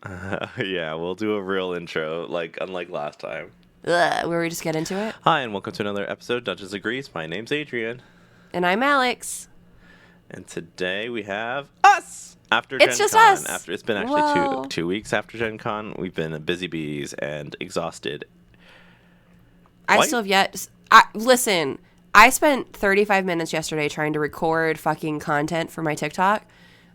Yeah, we'll do a real intro, like unlike last time. Where we just get into it. Hi, and welcome to another episode of Dungeons Agrees. My name's Adrian, And I'm Alex. and today we have us after It's Gen just Con. us. After it's been actually Whoa. two weeks after Gen Con, we've been busy bees and exhausted. I Why- still have yet. Listen, I spent 35 minutes yesterday trying to record fucking content for my TikTok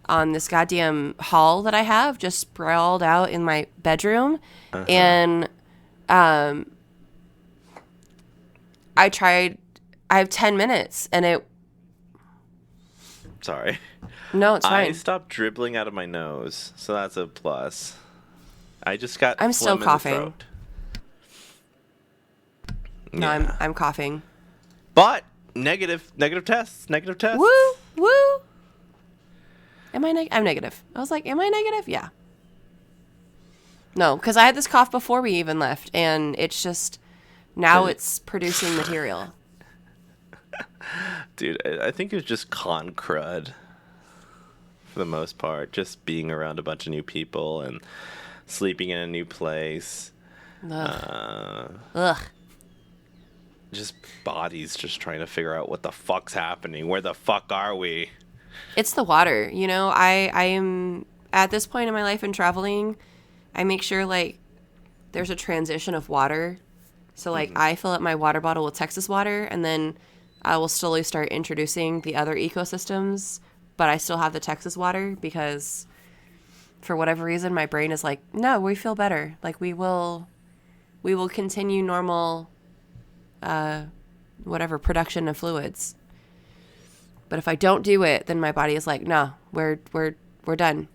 on this goddamn hall that I have just sprawled out in my bedroom. And I have 10 minutes and it. Sorry, No, it's I fine. stopped dribbling out of my nose, so that's a plus. I just got. I'm still phlegm in the coughing. throat. No, Yeah. I'm coughing. But negative tests. Woo, woo. I'm negative. I was like, am I negative? Yeah. No, because I had this cough before we even left, and it's just now it's producing material. Dude, I think it's just con crud for the most part. Just being around a bunch of new people and sleeping in a new place. Ugh. Just bodies just trying to figure out what the fuck's happening. Where the fuck are we? It's the water. You know, I am at this point in my life and traveling, I make sure like there's a transition of water. So like I fill up my water bottle with Texas water, and then I will slowly start introducing the other ecosystems, but I still have the Texas water because for whatever reason my brain is like, no, we feel better. Like we will continue normal whatever production of fluids. But if I don't do it, then my body is like, no, we're done.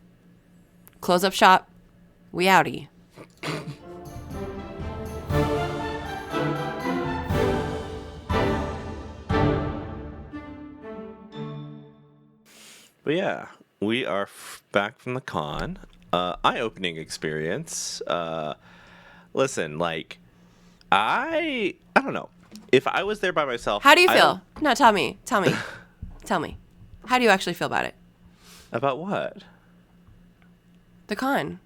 Close up shop. We outie. But yeah, we are back from the con. Eye-opening experience. Listen, like, I don't know. If I was there by myself, How do you I feel? don't- No, tell me. Tell me. How do you actually feel about it? About what? The con.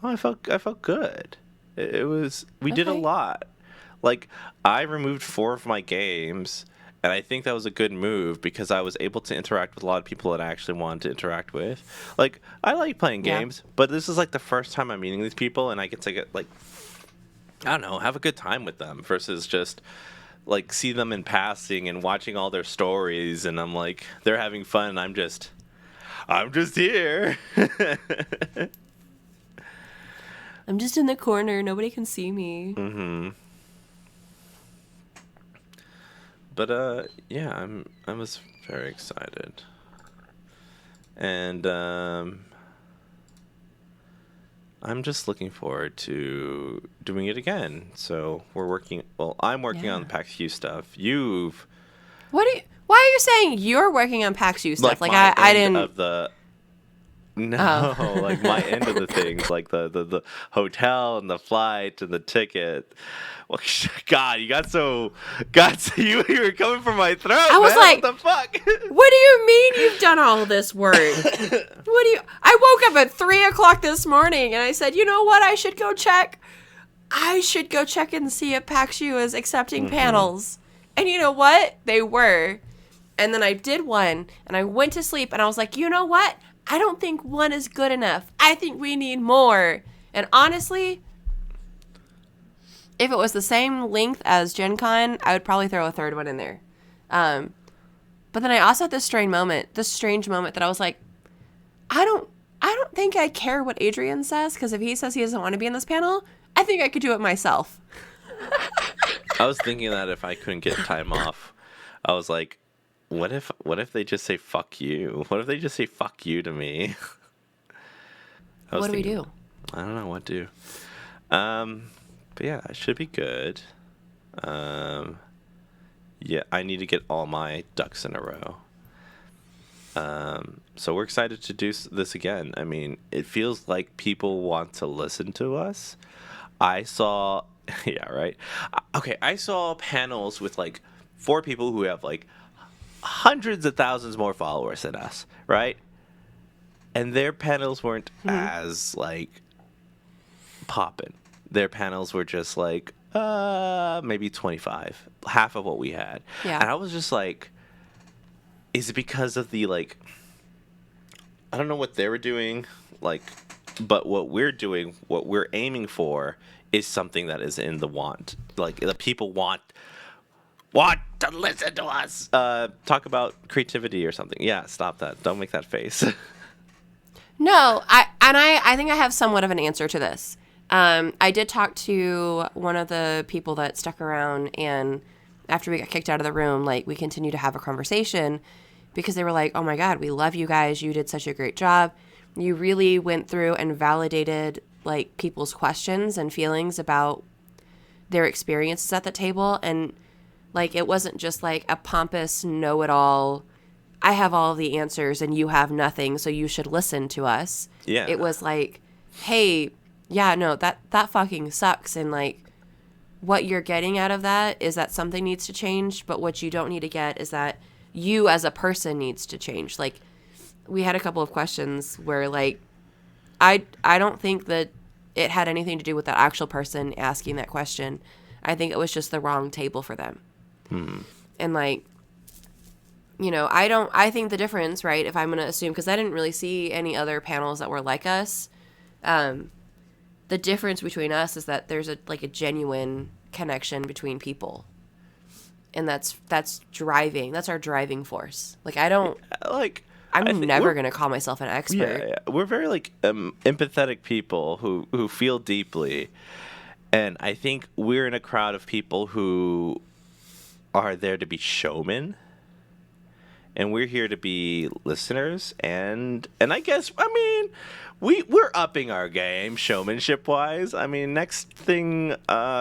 Oh, I felt good. It was we did a Okay. lot. Like I removed 4 of my games, and I think that was a good move because I was able to interact with a lot of people that I actually wanted to interact with. Like I like playing Yeah. games, but this is like the first time I'm meeting these people, and I get to like I don't know, have a good time with them versus just like see them in passing and watching all their stories, and I'm like they're having fun, and I'm just here. I'm just in the corner. Nobody can see me. Mm-hmm. But yeah, I was very excited, and I'm just looking forward to doing it again. So we're working. Well, I'm working on Yeah. PAX U stuff. Why are you saying you're working on PAX U stuff? Like my I end didn't. of the. No, Oh. like my end of the things, like the hotel and the flight and the ticket. Well, God, you you were coming from my throat. I was man. like, what the fuck? What do you mean you've done all this work? I woke up at 3:00 this morning and I said, you know what? I should go check and see if PAX U is accepting panels. And you know what? They were. And then I did one and I went to sleep and I was like, you know what? I don't think one is good enough. I think we need more. And honestly, if it was the same length as GenCon, I would probably throw a third one in there. But then I also had this strange moment that I was like, I don't think I care what Adrian says, because if he says he doesn't want to be in this panel, I think I could do it myself. I was thinking that if I couldn't get time off, I was like, what if they just say fuck you? What if they just say fuck you to me? What do we do? I don't know what to do. But yeah, it should be good. Yeah, I need to get all my ducks in a row. So we're excited to do this again. I mean, it feels like people want to listen to us. I saw, yeah, right. Okay, I saw panels with like 4 people who have like hundreds of thousands more followers than us, right? And their panels weren't as like popping. Their panels were just like maybe 25, half of what we had. Yeah. And I was just like, is it because of the like, I don't know what they were doing, like, but what we're doing, what we're aiming for is something that is in the want. Like the people want to listen to us. Talk about creativity or something. Yeah, stop that. Don't make that face. No, I think I have somewhat of an answer to this. I did talk to one of the people that stuck around, and after we got kicked out of the room, like, we continued to have a conversation because they were like, oh my God, we love you guys. You did such a great job. You really went through and validated, like, people's questions and feelings about their experiences at the table. And, like, it wasn't just like a pompous know-it-all, I have all the answers and you have nothing, so you should listen to us. Yeah. It was like, hey, yeah, no, that fucking sucks. And, like, what you're getting out of that is that something needs to change, but what you don't need to get is that you as a person needs to change. Like, we had a couple of questions where, like, I don't think that it had anything to do with that actual person asking that question. I think it was just the wrong table for them. And, like, you know, I think the difference, right, if I'm going to assume, because I didn't really see any other panels that were like us, the difference between us is that there's a genuine connection between people. And that's our driving force. Like, I'm never going to call myself an expert. Yeah. We're very, like, empathetic people who feel deeply. And I think we're in a crowd of people who are there to be showmen. And we're here to be listeners, and I guess, I mean, we're upping our game showmanship wise. I mean, next thing,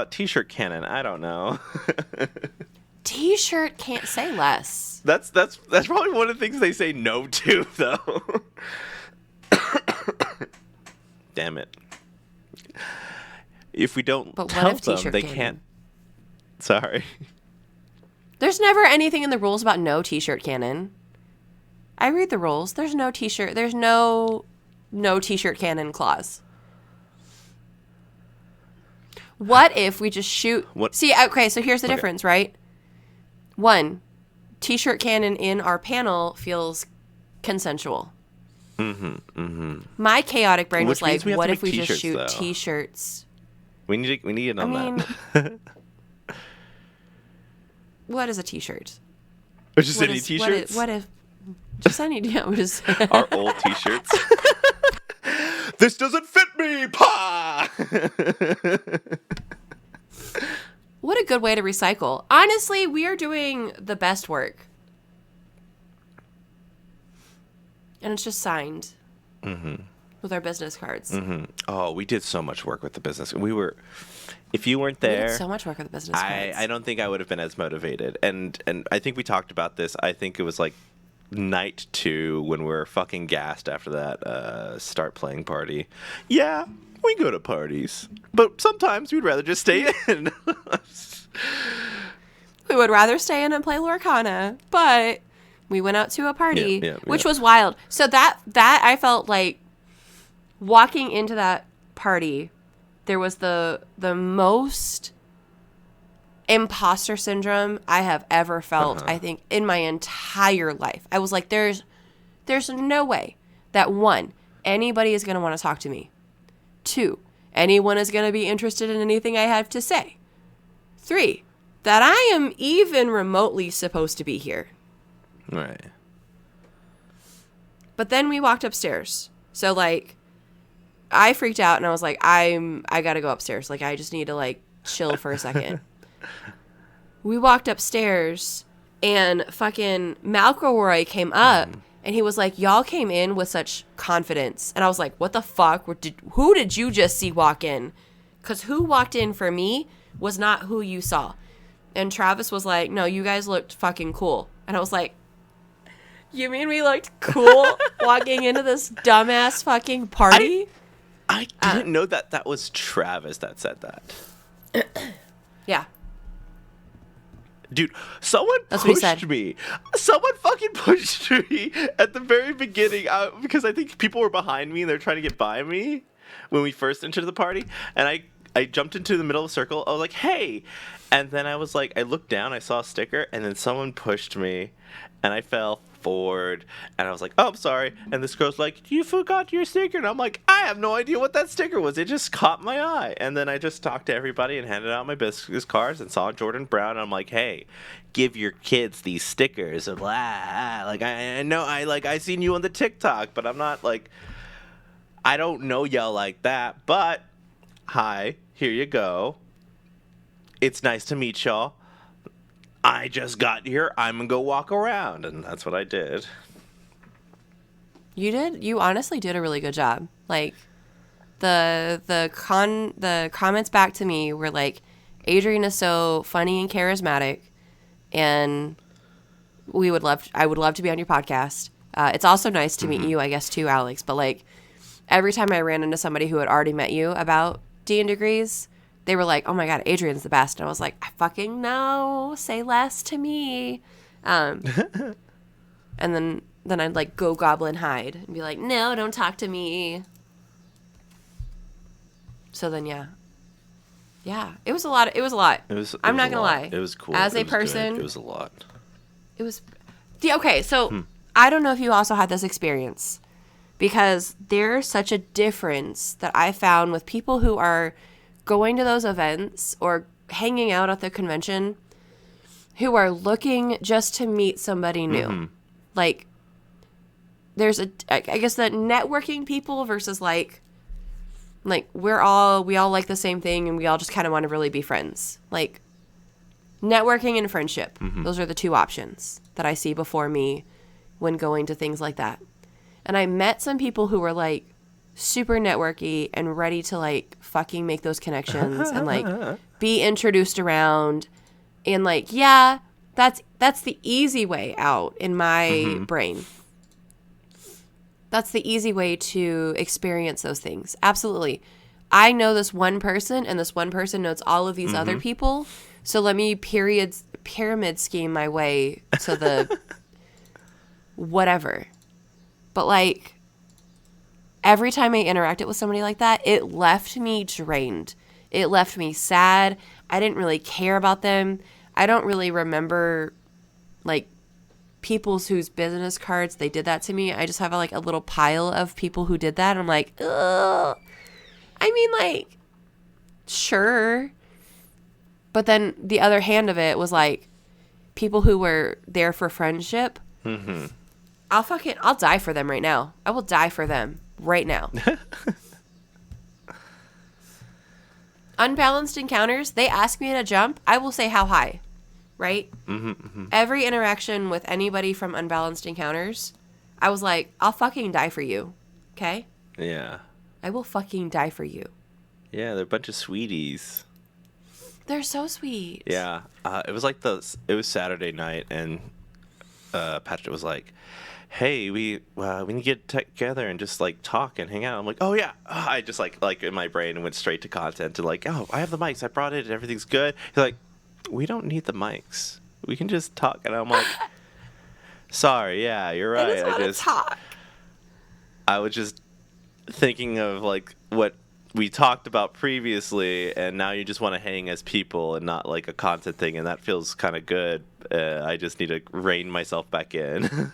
t-shirt cannon. I don't know. T-shirt can't say less. That's probably one of the things they say no to, though. Damn it. If we don't tell them, they can't. Sorry. There's never anything in the rules about no t-shirt cannon. I read the rules. There's no t-shirt. There's no t-shirt cannon clause. What if we just shoot? What? See, okay, so here's the difference, right? One, t-shirt cannon in our panel feels consensual. My chaotic brain was like, what if we just shoot though. t-shirts? We need it on that. What is a t-shirt? Or just any t-shirts? What if just any, yeah, we just our old t-shirts. This doesn't fit me, pa. What a good way to recycle. Honestly, we are doing the best work. And it's just signed with our business cards. Oh, we did so much work with the business. If you weren't there, we did so much work with the business cards. I don't think I would have been as motivated. And I think we talked about this. I think it was like night 2 when we were fucking gassed after that start playing party. Yeah, we go to parties, but sometimes we'd rather just stay in. We would rather stay in and play Lorcana, but we went out to a party, which was wild. So that I felt like walking into that party, there was the most imposter syndrome I have ever felt, I think, in my entire life. I was like, there's no way that, 1, anybody is going to want to talk to me. 2, anyone is going to be interested in anything I have to say. 3, that I am even remotely supposed to be here. Right. But then we walked upstairs. So, like, I freaked out and I was like, I gotta go upstairs. Like, I just need to, like, chill for a second. We walked upstairs and fucking McElroy came up and he was like, y'all came in with such confidence. And I was like, what the fuck? Who did you just see walk in? Because who walked in for me was not who you saw. And Travis was like, no, you guys looked fucking cool. And I was like, you mean we looked cool walking into this dumbass fucking party? I didn't know that was Travis that said that. Yeah. Dude, someone pushed me. Someone fucking pushed me at the very beginning because I think people were behind me and they're trying to get by me. when we first entered the party, and I jumped into the middle of the circle. I was like, "Hey!" And then I was like, I looked down, I saw a sticker, and then someone pushed me, and I fell forward, and I was like, "Oh, I'm sorry." And this girl's like, "You forgot your sticker," and I'm like, "I have no idea what that sticker was. It just caught my eye." And then I just talked to everybody and handed out my business cards and saw Jordan Brown, and I'm like, "Hey, give your kids these stickers." And like I know I seen you on the TikTok, but I'm not like I don't know y'all like that, but hi, here you go. It's nice to meet y'all. I just got here. I'm gonna go walk around, and that's what I did. You did. You honestly did a really good job. Like the comments back to me were like, Adrian is so funny and charismatic, and I would love to be on your podcast. It's also nice to meet you, I guess, too, Alex. But like every time I ran into somebody who had already met you about D&Degrees, they were like, "Oh my God, Adrian's the best." And I was like, "I fucking know. Say less to me." And then I'd like go goblin hide and be like, "No, don't talk to me." So then, yeah, it was a lot. It was a lot. I'm not gonna lie. It was cool. As a person, good. It was a lot. It was. Okay, so I don't know if you also had this experience, because there's such a difference that I found with people who are going to those events or hanging out at the convention who are looking just to meet somebody new. Like, there's I guess that networking people versus like we all like the same thing and we all just kind of want to really be friends. Like, networking and friendship. Those are the two options that I see before me when going to things like that. And I met some people who were like super networky and ready to like fucking make those connections and like be introduced around, and like, yeah, that's the easy way out in my brain. That's the easy way to experience those things. Absolutely. I know this one person, and this one person knows all of these other people. So let me pyramid scheme my way to the whatever. But like, every time I interacted with somebody like that, it left me drained. It left me sad. I didn't really care about them. I don't really remember like people's whose business cards they did that to me. I just have like a little pile of people who did that. And I'm like, ugh. I mean, like, sure. But then the other hand of it was like people who were there for friendship. I'll die for them right now. I will die for them right now. Unbalanced encounters, they ask me to jump, I will say how high, right? Every interaction with anybody from Unbalanced Encounters, I was like, I'll fucking die for you, okay? Yeah. I will fucking die for you. Yeah, they're a bunch of sweeties. They're so sweet. Yeah. It was Saturday night, and Patrick was like, "Hey, we need to get together and just like talk and hang out." I'm like, "Oh yeah." I just like in my brain went straight to content to like, "Oh, I have the mics. I brought it. Everything's good." He's like, "We don't need the mics. We can just talk." And I'm like, "Sorry, yeah, you're right. I just want to talk." I was just thinking of like what we talked about previously, and now you just want to hang as people and not like a content thing, and that feels kind of good. I just need to rein myself back in.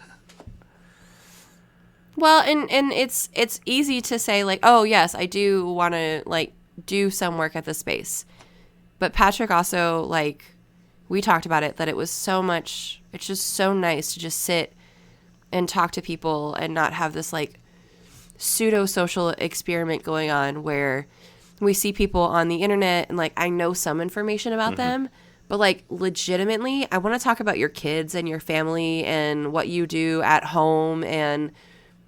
Well, and it's easy to say like, "Oh yes, I do want to like do some work at this space," but Patrick also, like, we talked about it, that it was so much. It's just so nice to just sit and talk to people and not have this like pseudo social experiment going on where we see people on the internet and like I know some information about them, but like legitimately I want to talk about your kids and your family and what you do at home, and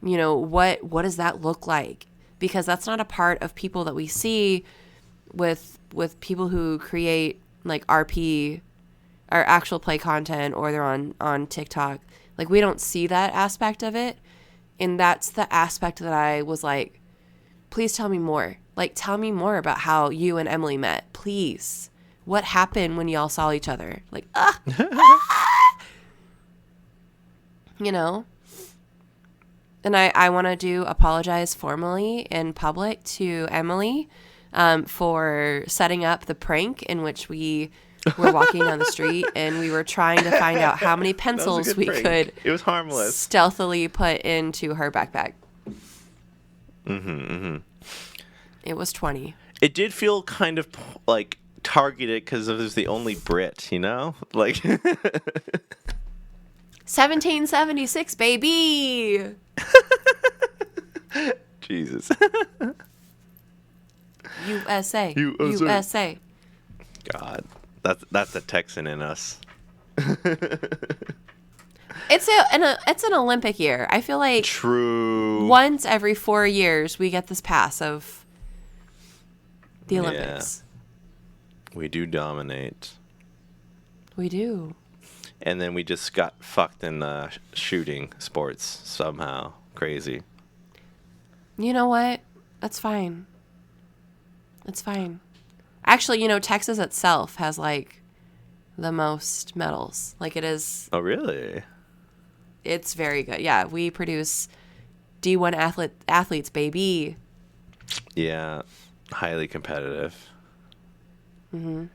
you know, what does that look like? Because that's not a part of people that we see with people who create like RP or actual play content, or they're on TikTok. Like, we don't see that aspect of it. And that's the aspect that I was like, please tell me more. Like, tell me more about how you and Emily met. Please. What happened when y'all saw each other? Like, you know? And I want to apologize formally in public to Emily for setting up the prank in which we were walking down the street and we were trying to find out how many That was a pencils good we prank. could It was harmless. stealthily put into her backpack. It was 20. It did feel kind of like targeted because it was the only Brit, you know? Like 1776, baby. Jesus. USA. USA. USA. God. That's a Texan in us. It's an Olympic year. I feel like True. once every 4 years we get this pass of the Olympics. We do dominate. We do. And then we just got fucked in shooting sports somehow. Crazy. You know what? That's fine. It's fine. Actually, you know, Texas itself has like the most medals. Like it is. Oh, really? It's very good. Yeah, we produce D1 athletes, baby. Yeah. Highly competitive. Mm-hmm.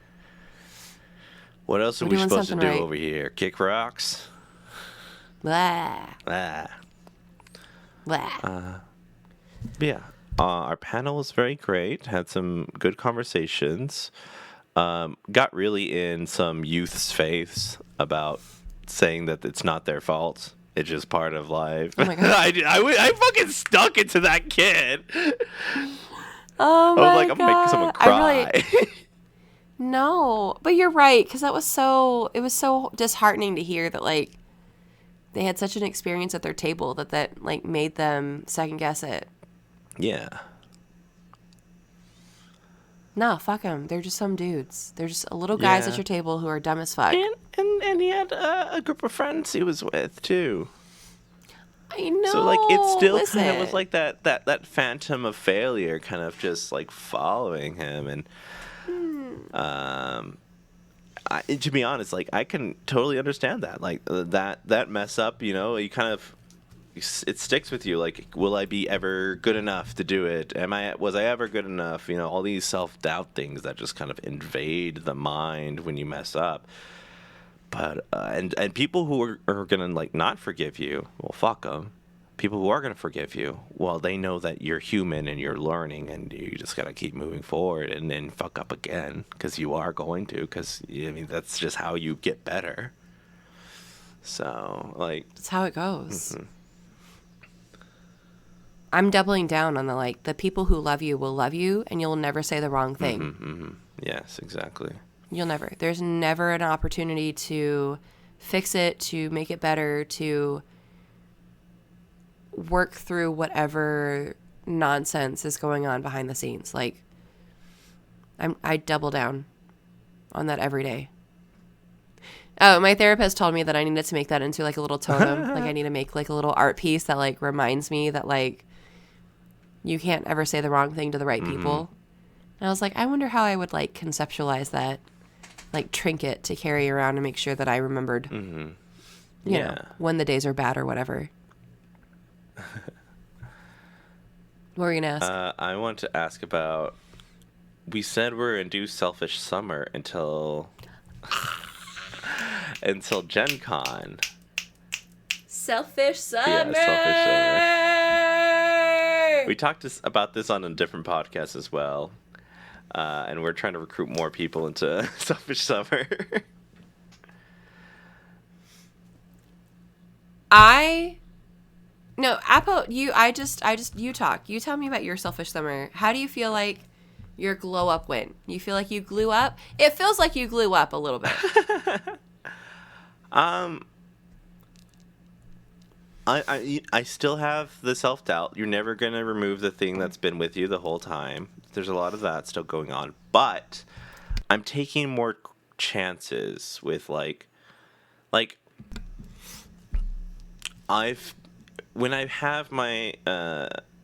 What else are We're we doing supposed to do something right. over here? Kick rocks? Blah. Ah. Blah. Yeah. Our panel was very great. Had some good conversations. Got really in some youth's face about saying that it's not their fault. It's just part of life. Oh my God. I fucking stuck into that kid. Oh I my was like, I'm God. making someone cry. No, but you're right, because it was so disheartening to hear that like they had such an experience at their table that like made them second guess it. Yeah. No, fuck them. They're just some dudes. They're just little guys Yeah. at your table who are dumb as fuck. And he had a group of friends he was with too. I know. So like it still listen. kind of was like that phantom of failure kind of just like following him, and to be honest, like I can totally understand that, like that mess up, you know, you kind of, it sticks with you, like will I be ever good enough to do it, was I ever good enough, you know, all these self-doubt things that just kind of invade the mind when you mess up. But and people who are gonna like not forgive you, well, fuck them. People who are gonna forgive you, well, they know that you're human and you're learning, and you just gotta keep moving forward and then fuck up again, because you are going to, because I mean that's just how you get better. So like That's how it goes. Mm-hmm. I'm doubling down on the people who love you will love you, and you'll never say the wrong thing. Mm-hmm. Yes, exactly. You'll never. There's never an opportunity to fix it, to make it better, to work through whatever nonsense is going on behind the scenes. Like, I double down on that every day. Oh, my therapist told me that I needed to make that into like a little totem. Like I need to make like a little art piece that like reminds me that like you can't ever say the wrong thing to the right people. And I was like, I wonder how I would like conceptualize that like trinket to carry around and make sure that I remembered, you know, when the days are bad or whatever. What were you going to ask? I want to ask about, we said we're going to do Selfish Summer until GenCon. Selfish Summer! Yeah, Selfish Summer. We talked about this on a different podcast as well. And we're trying to recruit more people into Selfish Summer. You talk. You tell me about your Selfish Summer. How do you feel like your glow up went? You feel like you glue up? It feels like you glue up a little bit. I still have the self-doubt. You're never going to remove the thing that's been with you the whole time. There's a lot of that still going on. But I'm taking more chances with when I have my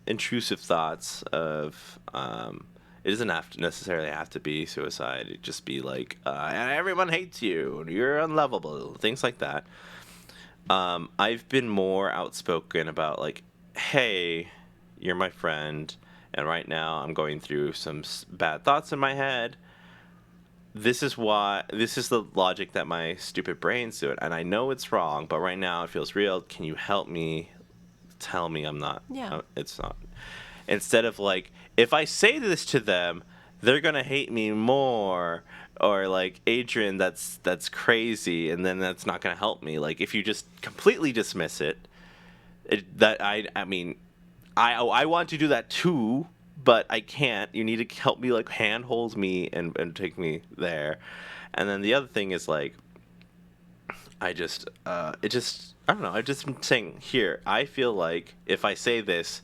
intrusive thoughts of it doesn't necessarily have to be suicide. It just be like everyone hates you, you're unlovable, things like that. I've been more outspoken about like hey, you're my friend, and right now I'm going through some bad thoughts in my head. This is the logic that my stupid brain's do it, and I know it's wrong, but right now it feels real. Can you help me? Tell me I'm not. Yeah. It's not. Instead of like, if I say this to them, they're gonna hate me more, or like, Adrian, that's crazy, and then that's not gonna help me. Like, if you just completely dismiss it, I mean, I want to do that too, but I can't. You need to help me, like, handhold me and take me there. And then the other thing is like, I don't know. I've just been saying here. I feel like if I say this,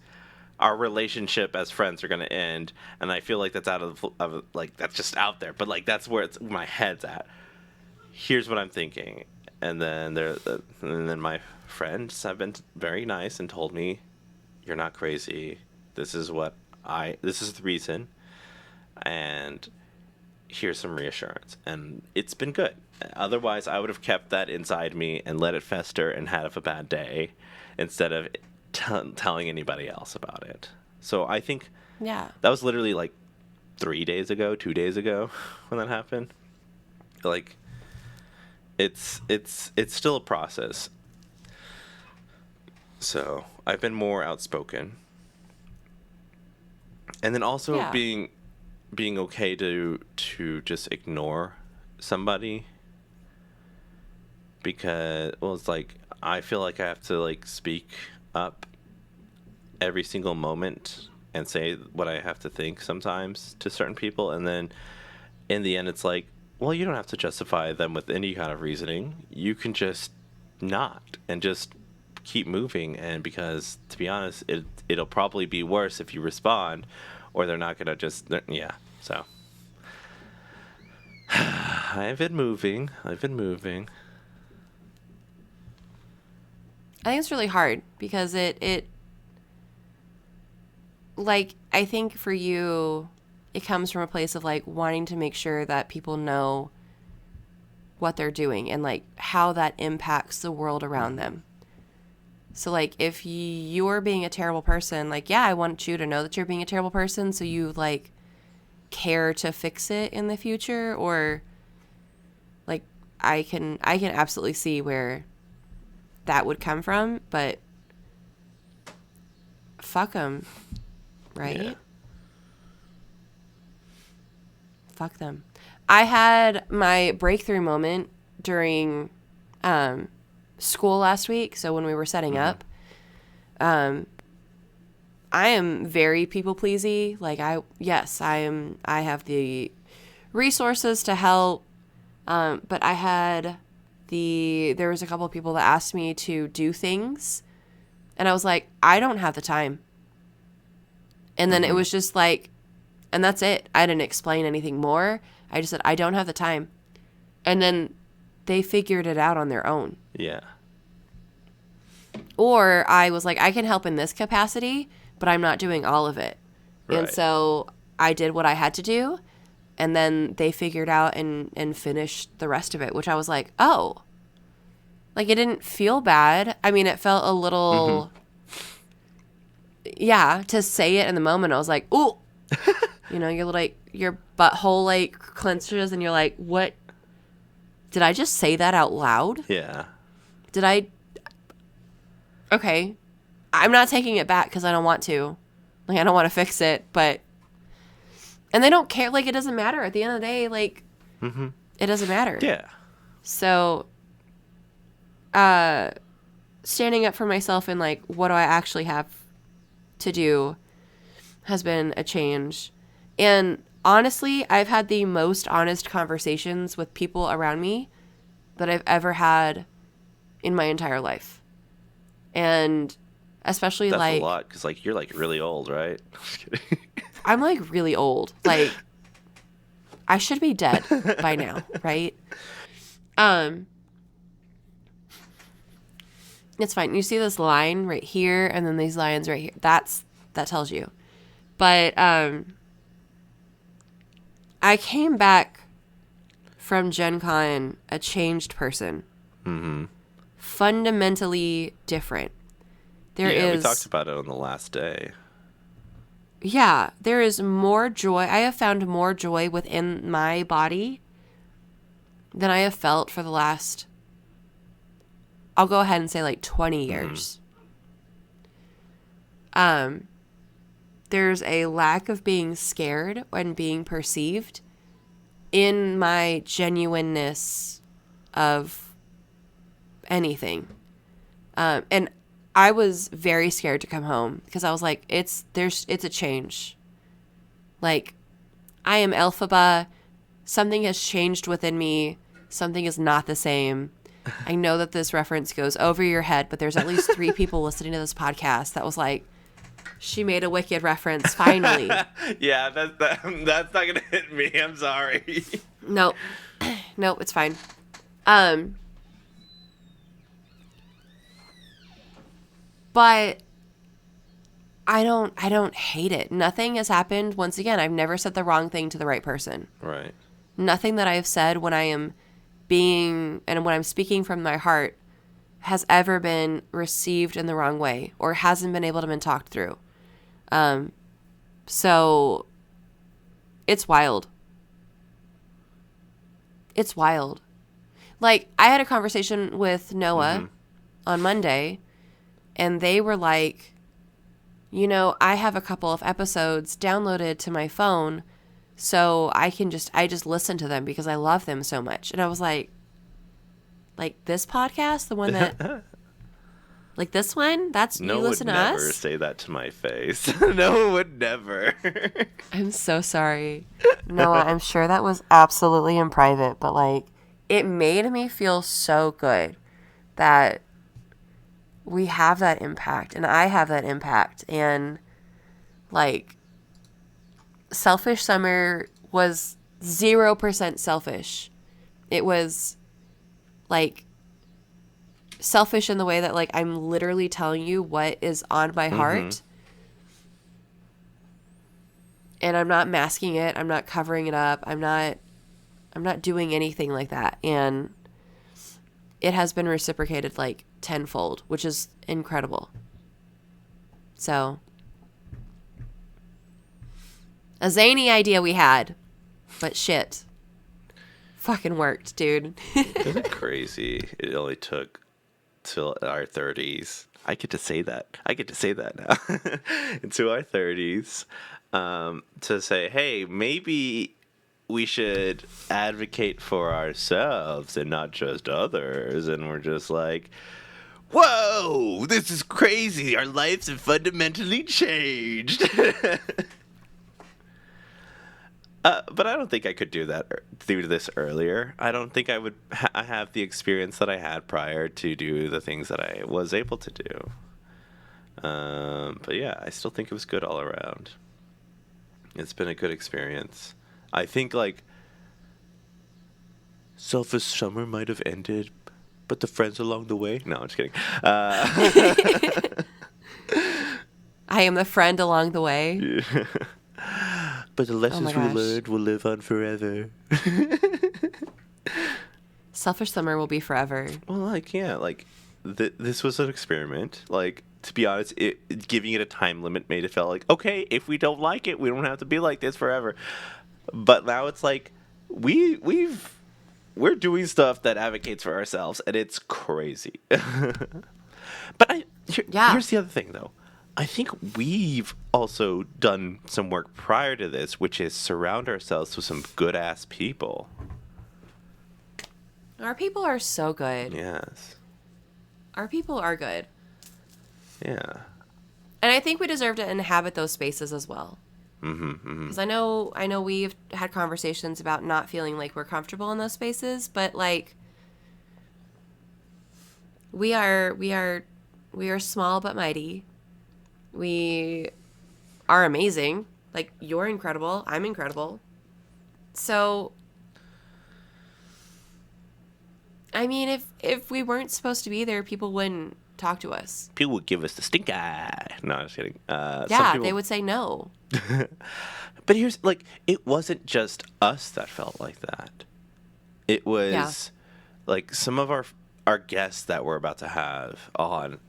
our relationship as friends are gonna end, and I feel like that's like, that's just out there. But like, that's where my head's at. Here's what I'm thinking, and then my friends have been very nice and told me, you're not crazy. This is the reason, and here's some reassurance, and it's been good. Otherwise, I would have kept that inside me and let it fester and had a bad day instead of telling anybody else about it. So I think Yeah. that was literally like 2 days ago when that happened. Like, it's still a process. So I've been more outspoken, and then also Yeah. being okay to just ignore somebody, because, well, it's like, I feel like I have to, like, speak up every single moment and say what I have to think sometimes to certain people, and then in the end it's like, well, you don't have to justify them with any kind of reasoning. You can just not, and just keep moving. And because, to be honest, it'll probably be worse if you respond, or they're not gonna just, yeah. So I've been moving. I think it's really hard because it like, I think for you, it comes from a place of like wanting to make sure that people know what they're doing and like how that impacts the world around them. So like, if you're being a terrible person, like, yeah, I want you to know that you're being a terrible person, so you like care to fix it in the future. Or like, I can absolutely see where that would come from, but fuck them, right? Yeah. Fuck them. I had my breakthrough moment during school last week. So when we were setting up, I am very people pleasy. Like, I have the resources to help. But there was a couple of people that asked me to do things, and I was like, I don't have the time. And then it was just like, and that's it. I didn't explain anything more. I just said, I don't have the time. And then they figured it out on their own. Yeah. Or I was like, I can help in this capacity, but I'm not doing all of it. Right. And so I did what I had to do, and then they figured out and finished the rest of it, which I was like, oh. Like, it didn't feel bad. I mean, it felt a little, yeah, to say it in the moment, I was like, ooh. You're like, your butthole like clenches, and you're like, what? Did I just say that out loud? Yeah. Did I? Okay. I'm not taking it back because I don't want to. Like, I don't want to fix it, but. And they don't care. Like, it doesn't matter. At the end of the day, like, it doesn't matter. Yeah. So, standing up for myself and, like, what do I actually have to do has been a change. And honestly, I've had the most honest conversations with people around me that I've ever had in my entire life. And especially, That's like, a lot, because, like, you're, like, really old, right? Just kidding. I'm, like, really old. Like, I should be dead by now, right? It's fine. You see this line right here, and then these lines right here. That tells you. But I came back from GenCon a changed person. Fundamentally different. There Yeah, we is, talked about it on the last day. yeah, there is more joy. I have found more joy within my body than I have felt for the last, I'll go ahead and say like 20 years. There's a lack of being scared and being perceived in my genuineness of anything. And I was very scared to come home because I was like, it's a change. Like, I am Elphaba. Something has changed within me. Something is not the same. I know that this reference goes over your head, but there's at least 3 people listening to this podcast that was like, she made a Wicked reference, finally. Yeah, that's not gonna hit me. I'm sorry. No, it's fine. But I don't hate it. Nothing has happened. Once again, I've never said the wrong thing to the right person. Right. Nothing that I have said when I am being and when I'm speaking from my heart has ever been received in the wrong way or hasn't been able to be talked through. So it's wild. It's wild. Like, I had a conversation with Noah on Monday, and they were like, you know, I have a couple of episodes downloaded to my phone, so I just listen to them because I love them so much. And I was like this podcast, the one that, like this one, that's, you listen to us? No one would never say that to my face. No one would never. I'm so sorry. Noah, I'm sure that was absolutely in private, but like, it made me feel so good that we have that impact and I have that impact. And like, Selfish Summer was 0% selfish. It was like selfish in the way that like I'm literally telling you what is on my heart. And I'm not masking it. I'm not covering it up. I'm not doing anything like that. And it has been reciprocated like tenfold, which is incredible. So, a zany idea we had, but shit. Fucking worked, dude. Isn't it crazy? It only took till our 30s. I get to say that. Now. Into our 30s, to say, hey, maybe we should advocate for ourselves and not just others. And we're just like, whoa, this is crazy. Our lives have fundamentally changed. But I don't think I could do this earlier. I don't think I would have the experience that I had prior to do the things that I was able to do. But yeah, I still think it was good all around. It's been a good experience. I think like Selfish Summer might have ended, but the friends along the way. No, I'm just kidding. I am the friend along the way. Yeah. But the lessons we learned will live on forever. Selfish Summer will be forever. Well, like, yeah, like, this was an experiment. Like, to be honest, giving it a time limit made it feel like, okay, if we don't like it, we don't have to be like this forever. But now it's like, we're doing stuff that advocates for ourselves, and it's crazy. But here's the other thing, though. I think we've also done some work prior to this, which is surround ourselves with some good-ass people. Our people are so good. Yes. Our people are good. Yeah. And I think we deserve to inhabit those spaces as well. Because I know we've had conversations about not feeling like we're comfortable in those spaces, but like we are small but mighty. We are amazing. Like, you're incredible. I'm incredible. So, I mean, if we weren't supposed to be there, people wouldn't talk to us. People would give us the stink eye. No, I'm just kidding. Yeah, they would say no. But here's, like, it wasn't just us that felt like that. It was, like, some of our guests that we're about to have on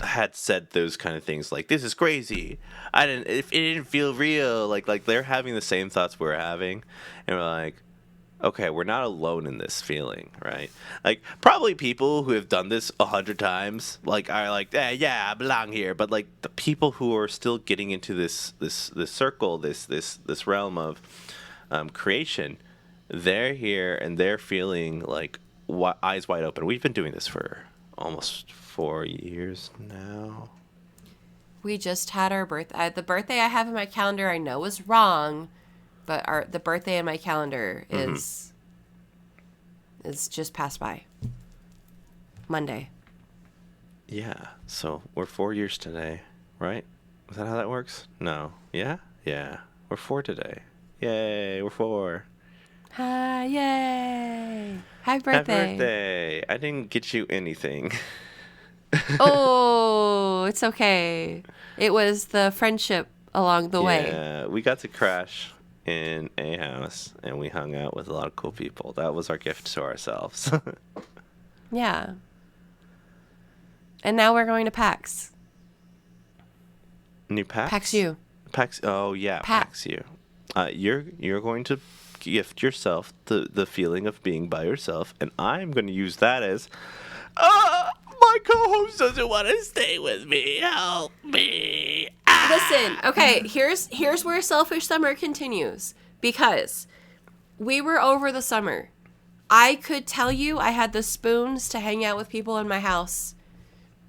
had said those kind of things like, this is crazy, it didn't feel real, like they're having the same thoughts we're having, and we're like, okay, we're not alone in this feeling, right? Like, probably people who have done this 100 times, like, are like, yeah, I belong here. But like the people who are still getting into this circle, this realm of creation, they're here and they're feeling like eyes wide open. We've been doing this for almost 4 years now. We just had our birthday. The birthday I have in my calendar I know is wrong, but the birthday in my calendar is just passed by. Monday. Yeah. So we're 4 years today, right? Is that how that works? No. Yeah? Yeah. We're 4 today. Yay, we're 4. Hi, yay. Happy birthday. Happy birthday. I didn't get you anything. Oh, it's okay. It was the friendship along the way. Yeah, we got to crash in a house and we hung out with a lot of cool people. That was our gift to ourselves. Yeah. And now we're going to PAX. New PAX? PAX U. PAX. Oh yeah, PAX U. You're going to gift yourself the feeling of being by yourself, and I'm going to use that as, my co-host doesn't want to stay with me. Help me. Listen, okay, here's where Selfish Summer continues. Because we were over the summer. I could tell you I had the spoons to hang out with people in my house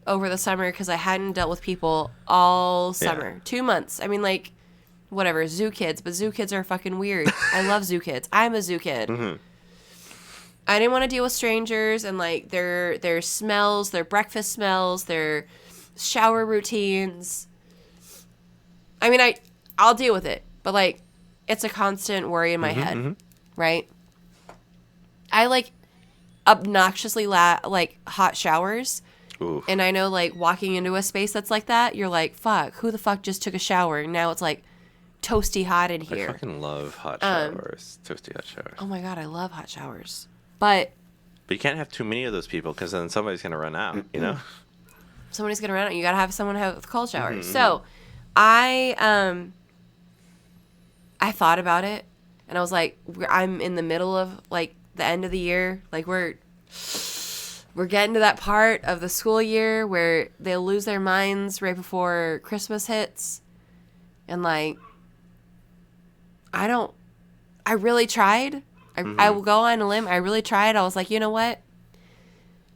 over the summer because I hadn't dealt with people all summer. Yeah. 2 months. I mean, like, whatever, zoo kids. But zoo kids are fucking weird. I love zoo kids. I'm a zoo kid. Mm-hmm. I didn't want to deal with strangers and, like, their smells, their breakfast smells, their shower routines. I mean, I'll deal with it. But, like, it's a constant worry in my head, right? I like obnoxiously like hot showers. Ooh. And I know, like, walking into a space that's like that, you're like, fuck, who the fuck just took a shower? And now it's like toasty hot in here. I fucking love hot showers. Toasty hot showers. Oh my God, I love hot showers. But you can't have too many of those people because then somebody's going to run out, you know? Somebody's going to run out. You got to have someone have a cold shower. So I thought about it and I was like, I'm in the middle of, like, the end of the year. Like, we're getting to that part of the school year where they'll lose their minds right before Christmas hits. And, like, I really tried. I will go on a limb. I really tried. I was like, you know what?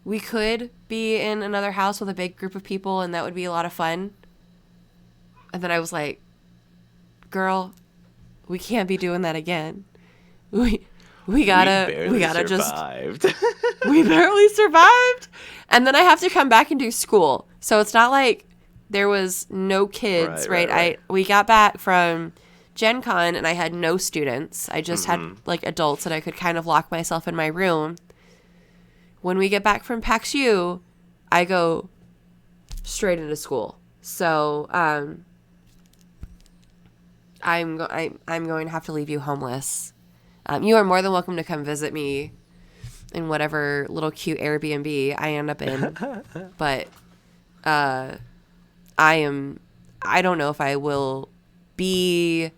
We could be in another house with a big group of people and that would be a lot of fun. And then I was like, girl, we can't be doing that again. We gotta just we barely survived. And then I have to come back and do school. So it's not like there was no kids, right? We got back from GenCon and I had no students. I just had, like, adults that I could kind of lock myself in my room. When we get back from PAX U, I go straight into school. So I'm going to have to leave you homeless. You are more than welcome to come visit me in whatever little cute Airbnb I end up in. But I don't know if I will be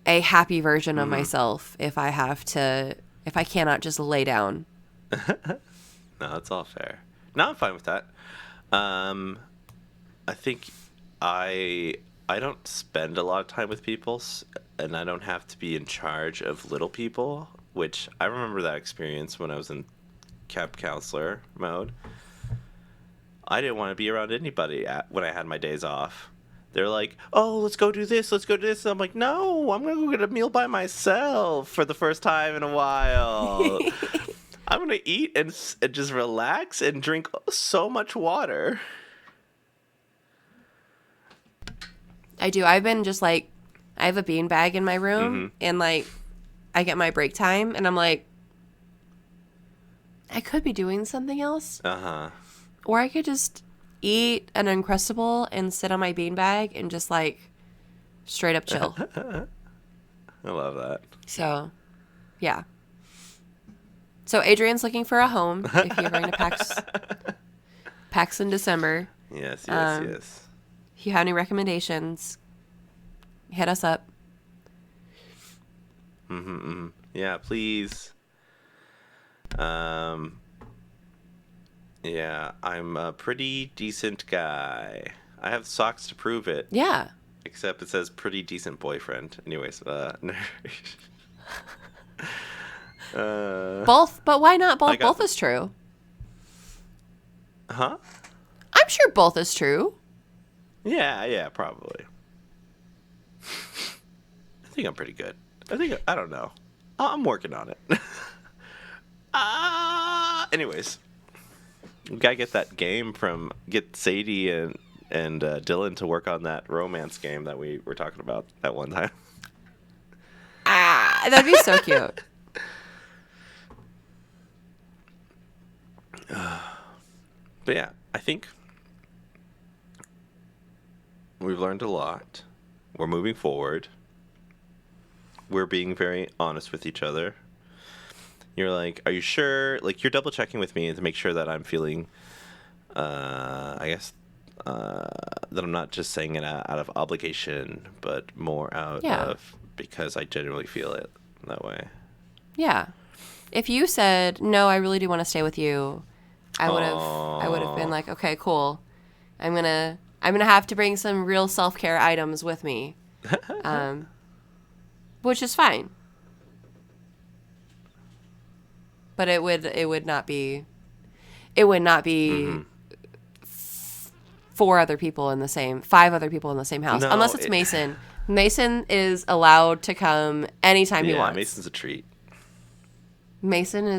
a happy version of myself if I cannot just lay down. No, that's all fair. No, I'm fine with that. I think I don't spend a lot of time with people, and I don't have to be in charge of little people, which I remember that experience when I was in camp counselor mode. I didn't want to be around anybody when I had my days off. They're like, oh, let's go do this. And I'm like, no, I'm going to go get a meal by myself for the first time in a while. I'm going to eat and just relax and drink so much water. I do. I've been just like, I have a beanbag in my room and, like, I get my break time and I'm like, I could be doing something else. Or I could just eat an Uncrustable and sit on my beanbag and just, like, straight up chill. I love that. So, yeah. So Adrian's looking for a home if you're going to PAX in December. Yes. If you have any recommendations, hit us up. Yeah, please. Yeah, I'm a pretty decent guy. I have socks to prove it. Yeah. Except it says pretty decent boyfriend. Anyways, Both, but why not both? I got Both the- is true. Huh? I'm sure both is true. Yeah, probably. I think I'm pretty good. I don't know. I'm working on it. Anyways, we gotta get get Sadie and Dylan to work on that romance game that we were talking about that one time. That'd be so cute. But yeah, I think we've learned a lot. We're moving forward. We're being very honest with each other. You're like, are you sure? Like, you're double checking with me to make sure that I'm feeling, I guess, that I'm not just saying it out of obligation, but more out of because I genuinely feel it that way. Yeah. If you said, no, I really do want to stay with you, I would have been like, okay, cool. I'm gonna have to bring some real self-care items with me. Which is fine. But it would not be five other people in the same house. No, Unless it's Mason. Mason is allowed to come anytime he wants. Mason's a treat. Mason,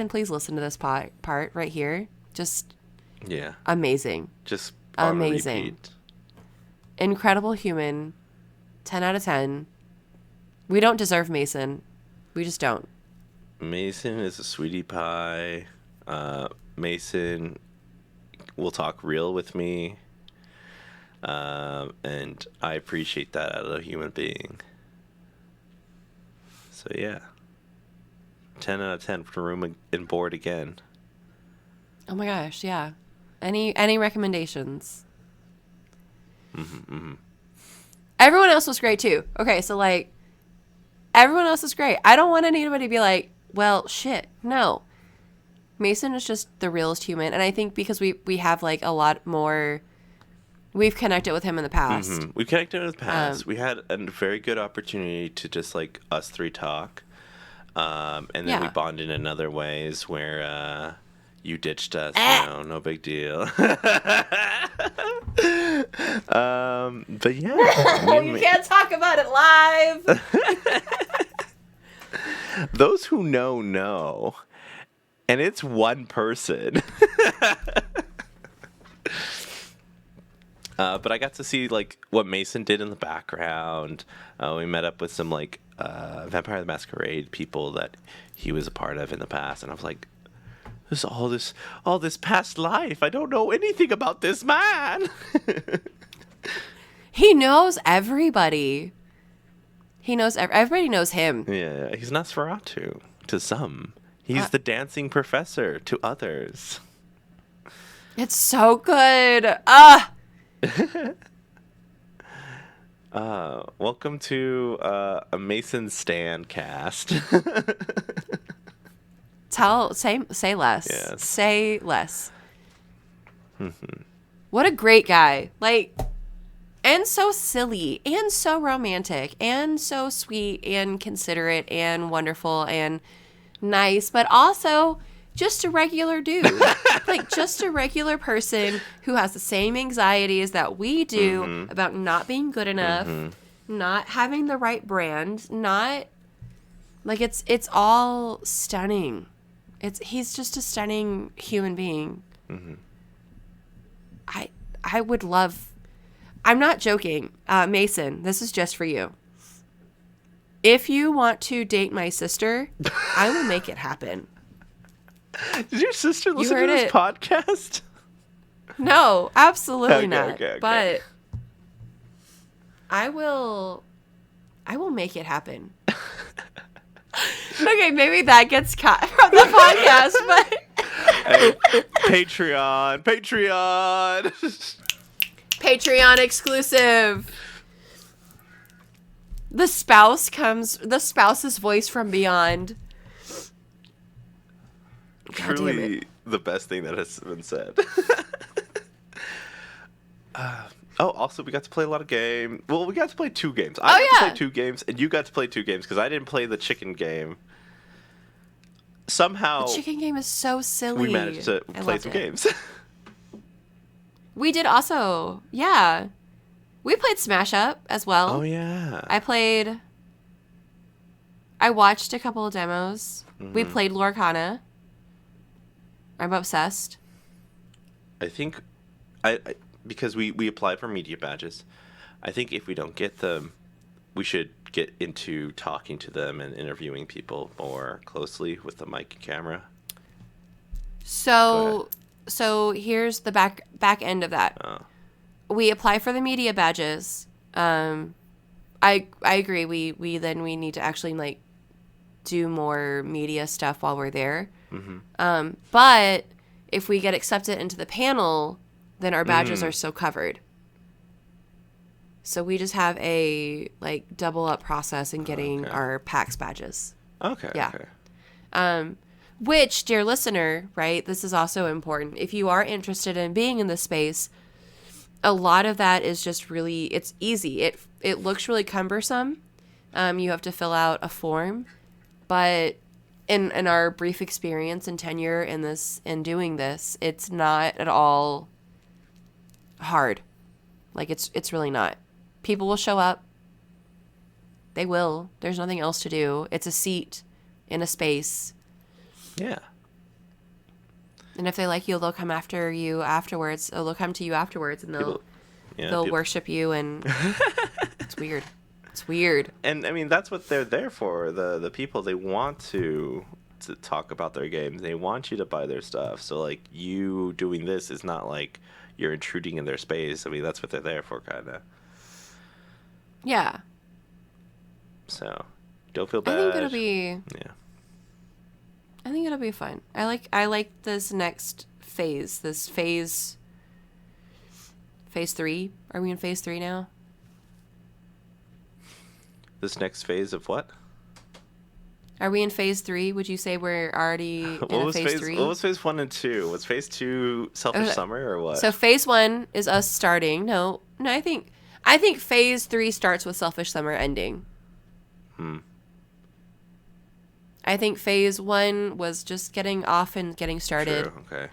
please listen to this part right here. Just amazing. Just amazing. Repeat. Incredible human. 10 out of 10. We don't deserve Mason. We just don't. Mason is a sweetie pie. Mason will talk real with me. And I appreciate that out of a human being. So yeah. 10 out of 10 for room and board again. Oh my gosh, yeah. Any recommendations? Everyone else was great too. Okay, so like everyone else is great. I don't want anybody to be like, well, shit. No. Mason is just the realest human. And I think because we have like a lot more, we've connected with him in the past. We've connected in the past. We had a very good opportunity to just like us three talk. And then we bonded in other ways where you ditched us. No big deal. But yeah. You can't talk about it live. Those who know. And it's one person. But I got to see like what Mason did in the background. We met up with some like Vampire the Masquerade people that he was a part of in the past, and I was like, "There's all this past life. I don't know anything about this man." He knows everybody. Everybody knows him. Yeah, he's Nosferatu to some. He's the dancing professor to others. It's so good. Welcome to a Mason Stan cast. Say less. Yes. Say less. What a great guy. Like, and so silly, and so romantic, and so sweet, and considerate, and wonderful, and nice, but also just a regular dude. Like, just a regular person who has the same anxieties that we do about not being good enough, not having the right brand, not... Like, it's all stunning. He's just a stunning human being. I would love... I'm not joking. Mason, this is just for you. If you want to date my sister, I will make it happen. Did your sister listen to this podcast? No, absolutely not. Okay. But I will make it happen. Okay, maybe that gets cut from the podcast, but Hey, Patreon. Patreon exclusive. The spouse's voice from beyond. God damn Truly it. the best thing that has been said. Also, we got to play a lot of games. Well, we got to play 2 games. I got to play 2 games, and you got to play 2 games because I didn't play the chicken game. Somehow, The chicken game is so silly. we managed to play some games. We did also. Yeah. We played Smash Up as well. Oh, yeah. I watched a couple of demos. Mm-hmm. We played Lorcana. I'm obsessed. I think, because we applied for media badges, I think if we don't get them, we should get into talking to them and interviewing people more closely with the mic and camera. So here's the back end of that. Oh. We apply for the media badges. I agree. We then we need to actually like do more media stuff while we're there. Mm-hmm. But if we get accepted into the panel, then our badges are so covered. So we just have a like double up process in getting our PAX badges. Okay. Yeah. Okay. Which, dear listener, right, this is also important. If you are interested in being in this space, a lot of that is just really, it's easy. It looks really cumbersome. You have to fill out a form. But in our brief experience and tenure in doing this, it's not at all hard. Like, it's really not. People will show up. They will. There's nothing else to do. It's a seat in a space. Yeah. And if they like you, they'll come after you afterwards. Or they'll come to you afterwards, and they'll worship you. And it's weird. It's weird. And I mean, that's what they're there for. The people, they want to talk about their games. They want you to buy their stuff. So like, you doing this is not like you're intruding in their space. I mean, that's what they're there for, kind of. Yeah. So don't feel bad. I think it'll be. Yeah. I think it'll be fun. I like this next phase. This phase 3. Are we in phase 3 now? This next phase of what? Are we in phase 3? Would you say we're already in phase 3? What was phase 1 and 2? Was phase 2 Selfish Summer or what? So phase 1 is us starting. No, I think phase 3 starts with Selfish Summer ending. I think phase 1 was just getting off and getting started. True. Okay.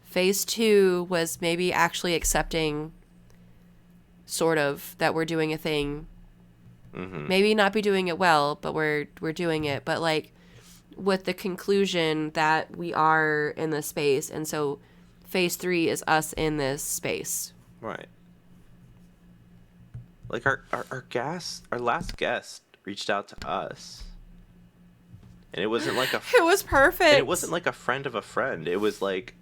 Phase 2 was maybe actually accepting, sort of, that we're doing a thing. Mm-hmm. Maybe not be doing it well, but we're doing it. But like, with the conclusion that we are in this space, and so phase 3 is us in this space. Right. Like our last guest reached out to us. And it wasn't like It was perfect. And it wasn't like a friend of a friend. It was like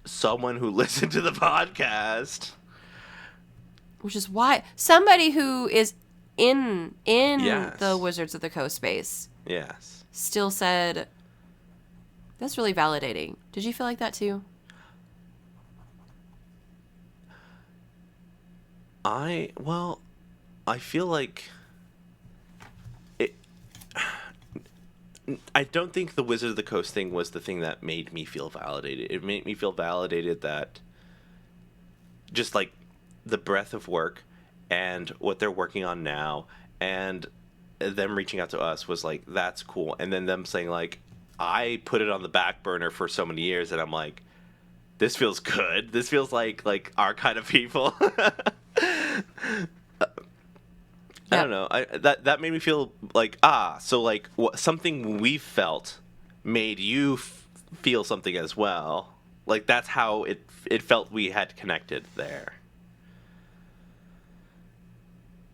someone who listened to the podcast. Which is why somebody who is in Yes. the Wizards of the Coast space. Yes. Still said, that's really validating. Did you feel like that too? I feel like it. I don't think the Wizard of the Coast thing was the thing that made me feel validated. It made me feel validated that just like the breadth of work and what they're working on now and them reaching out to us was like, that's cool. And then them saying like, I put it on the back burner for so many years and I'm like, this feels good. This feels like our kind of people. I don't know. That made me feel like, so like something we felt made you feel something as well. Like that's how it felt we had connected there.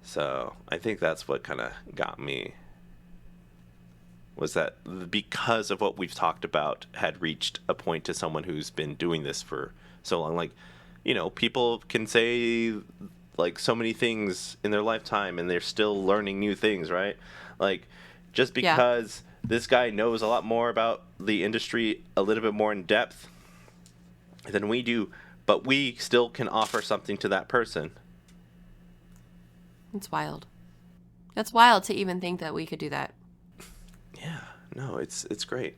So I think that's what kind of got me. Was that because of what we've talked about had reached a point to someone who's been doing this for so long. Like, you know, people can say like so many things in their lifetime and they're still learning new things, right? Like just because this guy knows a lot more about the industry, a little bit more in depth than we do, but we still can offer something to that person. It's wild. That's wild to even think that we could do that. Yeah, no, it's great.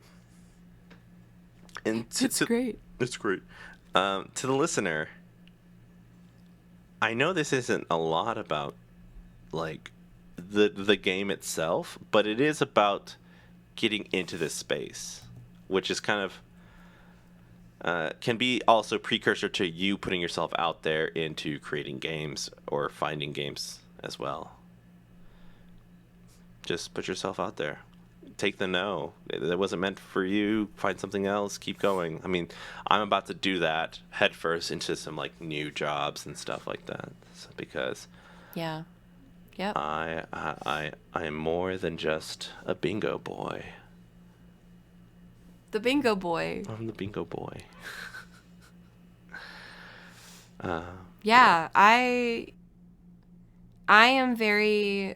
And It's great. It's great. To the listener, I know this isn't a lot about like the game itself, but it is about getting into this space, which is kind of can be also precursor to you putting yourself out there into creating games or finding games as well. Just put yourself out there. Take the no. It wasn't meant for you. Find something else. Keep going. I mean, I'm about to do that headfirst into some like new jobs and stuff like that, because Yeah. Yep. I am more than just a bingo boy. The bingo boy. I'm the bingo boy. Yeah, I am very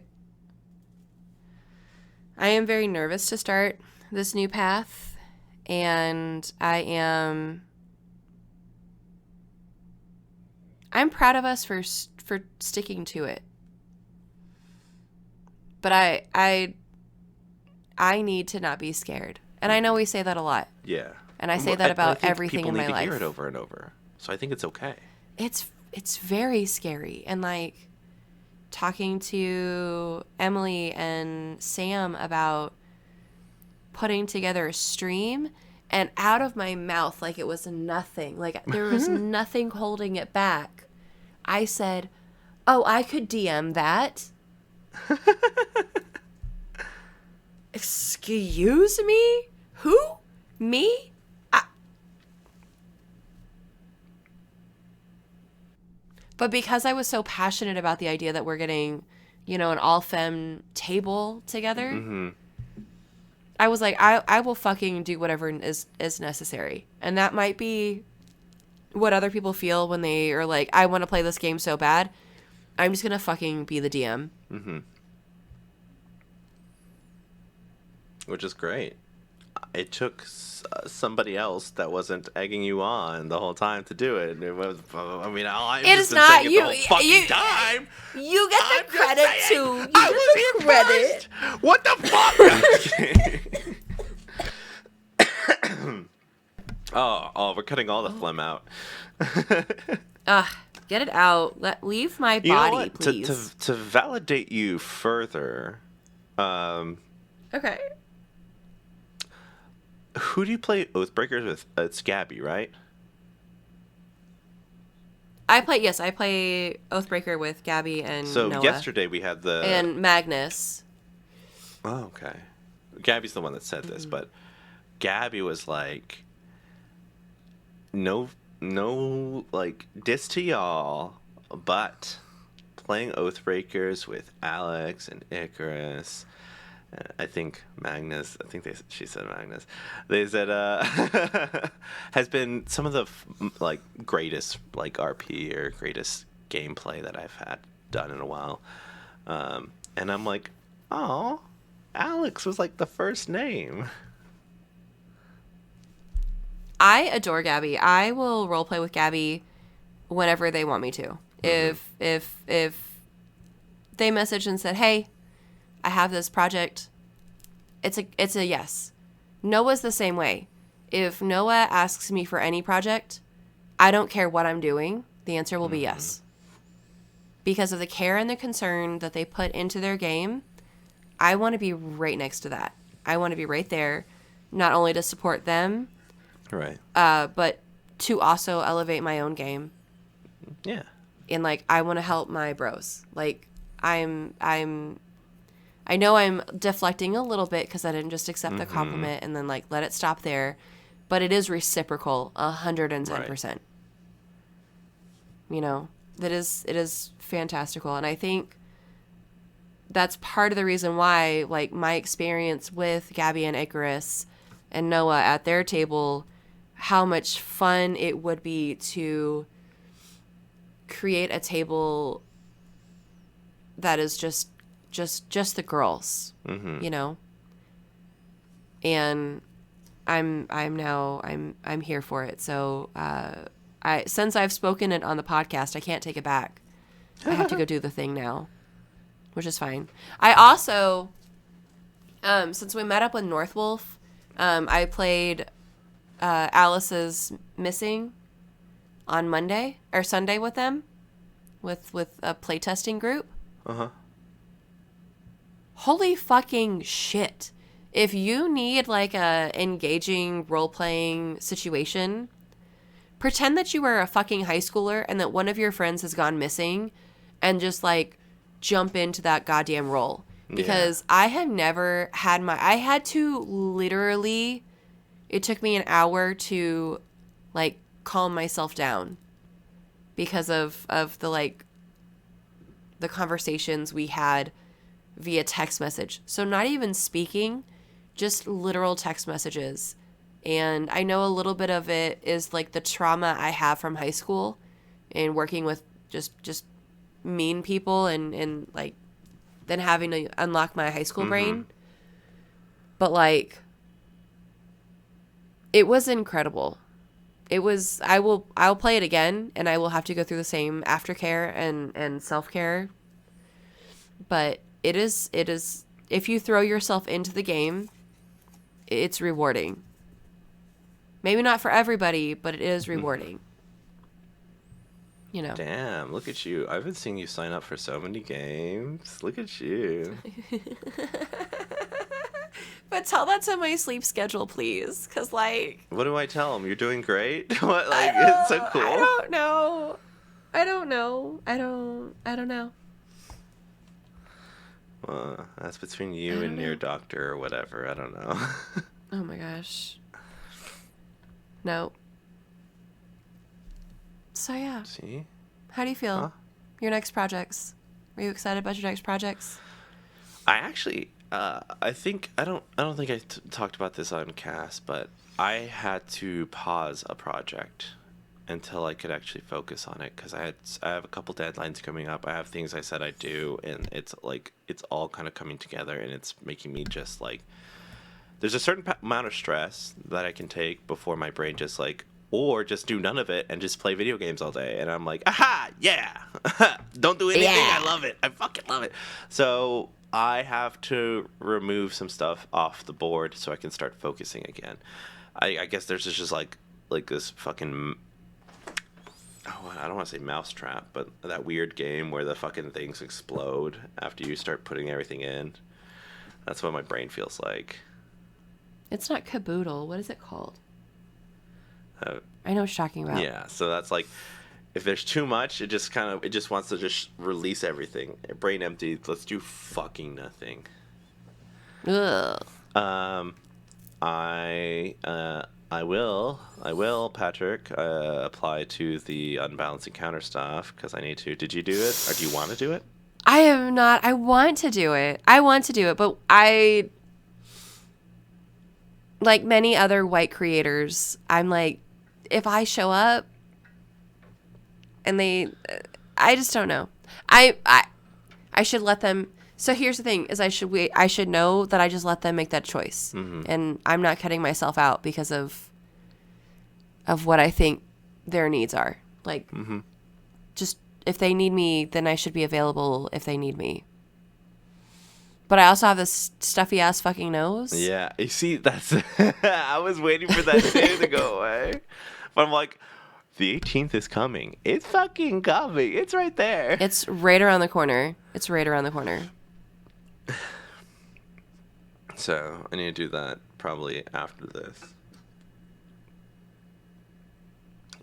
nervous to start this new path, and I'm proud of us for sticking to it. But I need to not be scared. And I know we say that a lot. Yeah. And I say that about I think everything people in my need to life. hear it over and over. So I think it's okay. It's very scary. And like talking to Emily and Sam about putting together a stream, and out of my mouth, like it was nothing. Like there was nothing holding it back. I said, "Oh, I could DM that." Excuse me? Who? Me? But because I was so passionate about the idea that we're getting, an all-femme table together, Mm-hmm. I was like, I will fucking do whatever is necessary. And that might be what other people feel when they are like, I want to play this game so bad. I'm just going to fucking be the DM. Mm-hmm. Which is great. It took somebody else that wasn't egging you on the whole time to do it. It was, I mean, I've It just is been not saying it you. the whole fucking time. You get I'm the just credit saying, too. You I get was the here credit. first. What the fuck? Oh, we're cutting all the phlegm out. Get it out. Leave my You know body, what? please. To validate you further, Okay. who do you play Oathbreakers with? It's Gabby, right? I play Oathbreaker with Gabby and So Noah. yesterday we had the... And Magnus. Oh, okay. Gabby's the one that said this, but Gabby was like, no, like, diss to y'all, but playing Oathbreakers with Alex and Icarus, I think Magnus, she said Magnus, they said, has been some of the, like, greatest, like, RP or greatest gameplay that I've had done in a while. And I'm like, oh, Alex was, like, the first name. I adore Gabby. I will roleplay with Gabby whenever they want me to. If they message and said, "Hey, I have this project," it's a yes. Noah's the same way. If Noah asks me for any project, I don't care what I'm doing. The answer will be yes. Because of the care and the concern that they put into their game, I want to be right next to that. I want to be right there, not only to support them, Right. but to also elevate my own game. Yeah. And like, I want to help my bros. Like, I know I'm deflecting a little bit because I didn't just accept the compliment and then like let it stop there, but it is reciprocal, 110%. Right. It is fantastical, and I think that's part of the reason why, like, my experience with Gabby and Icarus and Noah at their table, how much fun it would be to create a table that is just the girls, and I'm here for it. So since I've spoken it on the podcast, I can't take it back. I have to go do the thing now, which is fine. I also, since we met up with Northwolf, I played Alice's Missing on Monday or Sunday with them, with a playtesting group. Uh-huh. Holy fucking shit. If you need like a engaging role-playing situation, pretend that you are a fucking high schooler and that one of your friends has gone missing and just like jump into that goddamn role. Because I have never had I had to literally, it took me an hour to like calm myself down because of the like the conversations we had via text message. So not even speaking, just literal text messages. And I know a little bit of it is like the trauma I have from high school and working with just mean people and like then having to unlock my high school brain. But like, it was incredible. It was, I'll play it again and I will have to go through the same aftercare and self-care. But it is, if you throw yourself into the game, it's rewarding. Maybe not for everybody, but it is rewarding. You know. Damn, look at you. I've been seeing you sign up for so many games. Look at you. But tell that to my sleep schedule, please. Because, like... What do I tell them? You're doing great? What? Like, it's so cool. I don't know. I don't know. Well, that's between you and your doctor or whatever. I don't know. Oh, my gosh. No. So, yeah. See? How do you feel? Huh? Your next projects? Are you excited about your next projects? I actually... I don't think I talked about this on cast, but I had to pause a project until I could actually focus on it because I have a couple deadlines coming up. I have things I said I'd do, and it's like it's all kind of coming together, and it's making me just like there's a certain amount of stress that I can take before my brain just like or just do none of it and just play video games all day, and I'm like, aha, yeah, don't do anything. Yeah. I love it. I fucking love it. So I have to remove some stuff off the board so I can start focusing again. I guess there's just like this fucking, I don't want to say mousetrap, but that weird game where the fucking things explode after you start putting everything in. That's what my brain feels like. It's not Caboodle. What is it called? I know what you're talking about. Yeah, so that's like, if there's too much, it just wants to just release everything. Brain empty. Let's do fucking nothing. Ugh. I will, Patrick, apply to the unbalancing counter stuff because I need to. Did you do it, or do you want to do it? I have not. I want to do it, but I, like many other white creators, I'm like, if I show up and I just don't know. I should let them. So here's the thing: is I should know that I just let them make that choice, and I'm not cutting myself out because of what I think their needs are. Like, just if they need me, then I should be available if they need me. But I also have this stuffy ass fucking nose. Yeah, you see, that's. I was waiting for that day to go away, but I'm like. The 18th is coming. It's fucking coming. It's right there. It's right around the corner. So I need to do that probably after this.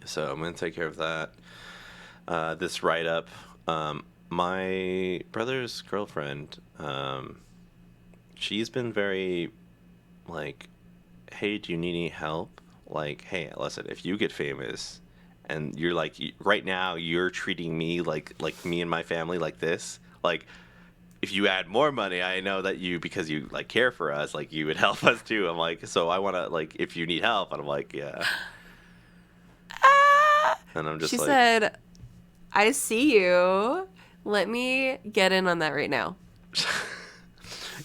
So I'm going to take care of that. This write-up. My brother's girlfriend, she's been very, like, hey, do you need any help? Like, hey, listen, if you get famous... and you're like, right now, you're treating me like me and my family like this. Like, if you add more money, I know that you, because you, like, care for us, like, you would help us, too. I'm like, so I want to, like, if you need help. And I'm like, yeah. And I'm just she like... She said, I see you. Let me get in on that right now.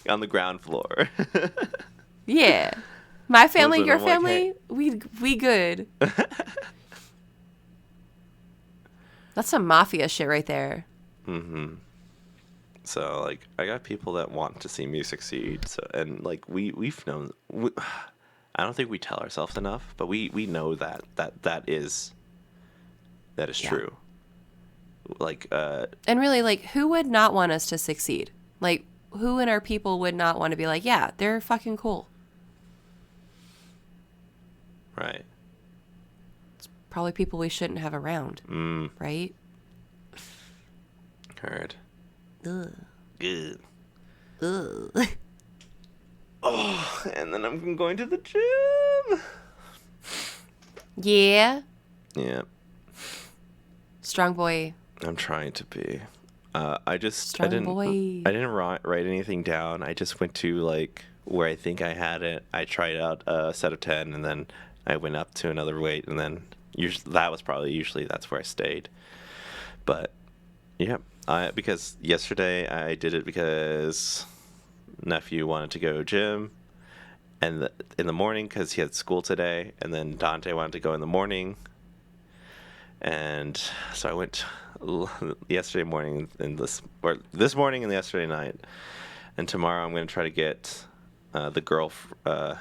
On the ground floor. Yeah. My family, Listen, your I'm like, family, we good. That's some mafia shit right there. Mm-hmm. So like, I got people that want to see me succeed. So and like we've known. I don't think we tell ourselves enough, but we know that is Yeah. true. Like And really, like, who would not want us to succeed? Like, who in our people would not want to be like, yeah, they're fucking cool? right. Probably people we shouldn't have around, Mm, right? heard. Ugh. Good. Ugh. Oh, and then I'm going to the gym. Yeah. Yeah, Strong boy. I'm trying to be. I Strong boy. didn't write anything down. I just went to like where I think I had it. I tried out a set of 10, and then I went up to another weight, and then usually that's where I stayed. But yeah, because yesterday I did it because nephew wanted to go gym, and in the morning because he had school today, and then Dante wanted to go in the morning, and so I went yesterday morning and this morning and yesterday night, and tomorrow I'm going to try to get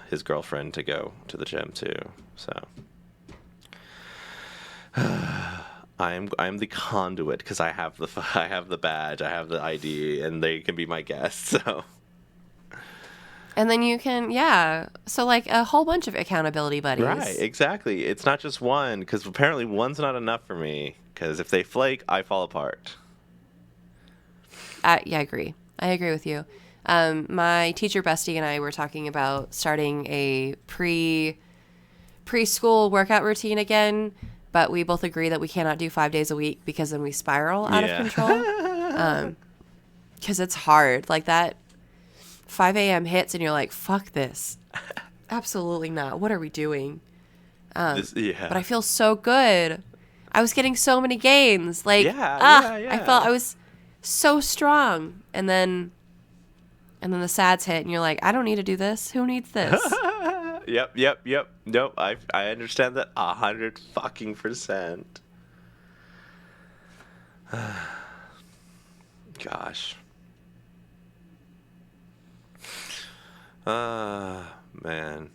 his girlfriend to go to the gym too. So I'm the conduit because I have the badge, I have the ID, and they can be my guests. So And then you can, yeah. So, like, a whole bunch of accountability buddies. right, exactly. It's not just one because apparently one's not enough for me. Because if they flake, I fall apart. Yeah, I agree. I agree with you. My teacher bestie and I were talking about starting a preschool workout routine again, but we both agree that we cannot do 5 days a week because then we spiral out of control. Because it's hard. Like that 5 a.m. hits and you're like, fuck this. Absolutely not. What are we doing? Yeah. But I feel so good. I was getting so many gains. Like, yeah. I felt I was so strong. And then the sads hit and you're like, I don't need to do this. Who needs this? Yep. Nope. I understand that 100% Gosh. Man.